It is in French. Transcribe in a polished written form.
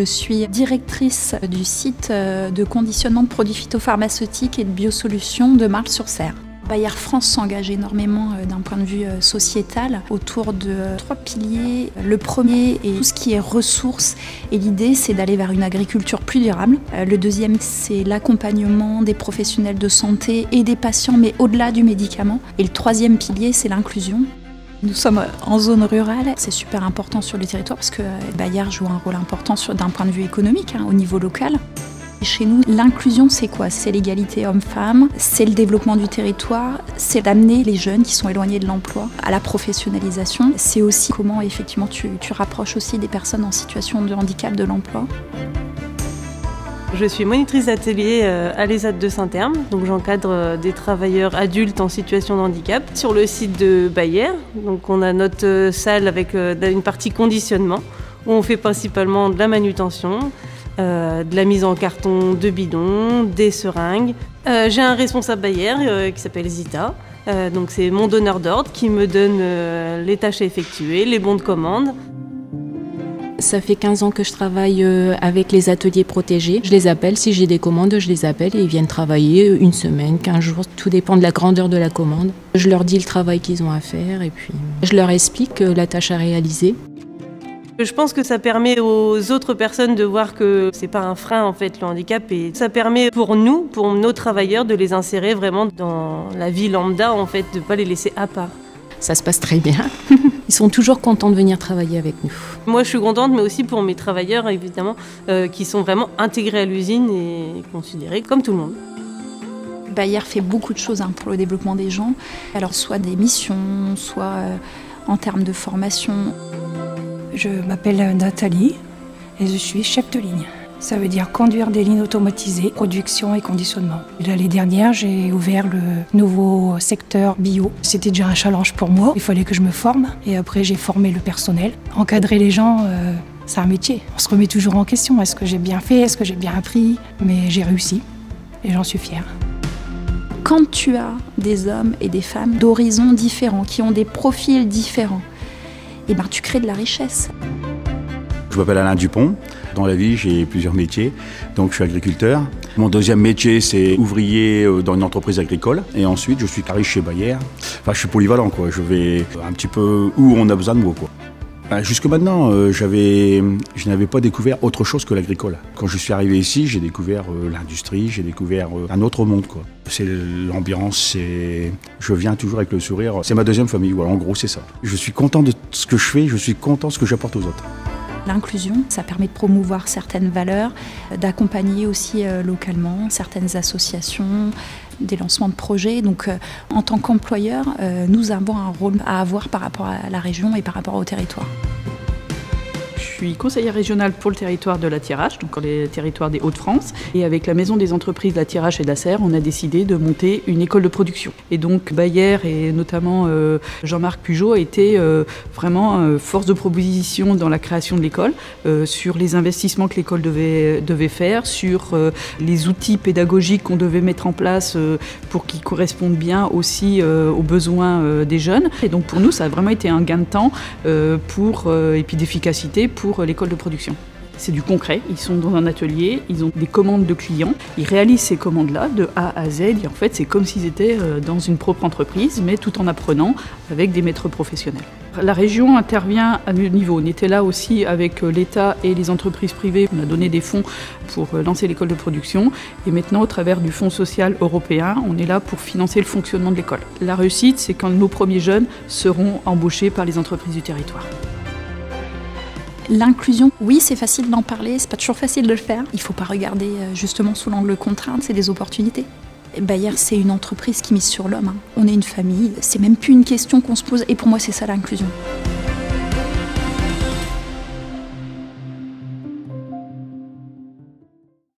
Je suis directrice du site de conditionnement de produits phytopharmaceutiques et de biosolutions de Marle-sur-Serre. Bayer France s'engage énormément d'un point de vue sociétal autour de 3 piliers. Le premier est tout ce qui est ressources et l'idée c'est d'aller vers une agriculture plus durable. Le deuxième c'est l'accompagnement des professionnels de santé et des patients mais au-delà du médicament. Et le troisième pilier c'est l'inclusion. Nous sommes en zone rurale, c'est super important sur le territoire parce que Bayer joue un rôle important d'un point de vue économique au niveau local. Chez nous, l'inclusion, c'est quoi? C'est l'égalité homme-femme, c'est le développement du territoire, c'est d'amener les jeunes qui sont éloignés de l'emploi à la professionnalisation. C'est aussi comment effectivement tu rapproches aussi des personnes en situation de handicap de l'emploi. Je suis monitrice d'atelier à l'ESAT de Saint-Herme, donc j'encadre des travailleurs adultes en situation de handicap sur le site de Bayer. Donc on a notre salle avec une partie conditionnement où on fait principalement de la manutention, de la mise en carton de bidons, des seringues. J'ai un responsable Bayer qui s'appelle Zita, donc c'est mon donneur d'ordre qui me donne les tâches à effectuer, les bons de commande. Ça fait 15 ans que je travaille avec les ateliers protégés. Je les appelle, si j'ai des commandes, je les appelle et ils viennent travailler une semaine, 15 jours, tout dépend de la grandeur de la commande. Je leur dis le travail qu'ils ont à faire et puis je leur explique la tâche à réaliser. Je pense que ça permet aux autres personnes de voir que c'est pas un frein en fait le handicap et ça permet pour nous, pour nos travailleurs de les insérer vraiment dans la vie lambda en fait, de pas les laisser à part. Ça se passe très bien. Ils sont toujours contents de venir travailler avec nous. Moi, je suis contente, mais aussi pour mes travailleurs, évidemment, qui sont vraiment intégrés à l'usine et considérés comme tout le monde. Bayer fait beaucoup de choses pour le développement des gens, alors soit des missions, soit en termes de formation. Je m'appelle Nathalie et je suis chef de ligne. Ça veut dire conduire des lignes automatisées, production et conditionnement. L'année dernière, j'ai ouvert le nouveau secteur bio. C'était déjà un challenge pour moi. Il fallait que je me forme et après j'ai formé le personnel. Encadrer les gens, c'est un métier. On se remet toujours en question. Est-ce que j'ai bien fait? Est-ce que j'ai bien appris? Mais j'ai réussi et j'en suis fière. Quand tu as des hommes et des femmes d'horizons différents, qui ont des profils différents, et tu crées de la richesse. Je m'appelle Alain Dupont. Dans la vie, j'ai plusieurs métiers. Donc, je suis agriculteur. Mon deuxième métier, c'est ouvrier dans une entreprise agricole. Et ensuite, je suis cariste chez Bayer. Enfin, je suis polyvalent, quoi. Je vais un petit peu où on a besoin de moi, quoi. Jusque maintenant, je n'avais pas découvert autre chose que l'agricole. Quand je suis arrivé ici, j'ai découvert l'industrie, j'ai découvert un autre monde, quoi. C'est l'ambiance, je viens toujours avec le sourire. C'est ma deuxième famille, voilà, en gros, c'est ça. Je suis content de ce que je fais, je suis content de ce que j'apporte aux autres. L'inclusion, ça permet de promouvoir certaines valeurs, d'accompagner aussi localement certaines associations, des lancements de projets. Donc en tant qu'employeur, nous avons un rôle à avoir par rapport à la région et par rapport au territoire. Je suis conseillère régionale pour le territoire de la Thiérache, donc les territoires des Hauts-de-France. Et avec la maison des entreprises de la Thiérache et de la Serre, on a décidé de monter une école de production. Et donc Bayer et notamment Jean-Marc Pujot a été vraiment force de proposition dans la création de l'école, sur les investissements que l'école devait faire, sur les outils pédagogiques qu'on devait mettre en place pour qu'ils correspondent bien aussi aux besoins des jeunes. Et donc pour nous, ça a vraiment été un gain de temps et puis d'efficacité pour l'école de production. C'est du concret, ils sont dans un atelier, ils ont des commandes de clients, ils réalisent ces commandes-là de A à Z, et en fait c'est comme s'ils étaient dans une propre entreprise, mais tout en apprenant avec des maîtres professionnels. La région intervient à deux niveaux. On était là aussi avec l'État et les entreprises privées, on a donné des fonds pour lancer l'école de production, et maintenant au travers du Fonds social européen, on est là pour financer le fonctionnement de l'école. La réussite, c'est quand nos premiers jeunes seront embauchés par les entreprises du territoire. L'inclusion, oui, c'est facile d'en parler, c'est pas toujours facile de le faire. Il faut pas regarder justement sous l'angle contrainte, c'est des opportunités. Bayer, c'est une entreprise qui mise sur l'homme. On est une famille, c'est même plus une question qu'on se pose, et pour moi, c'est ça l'inclusion.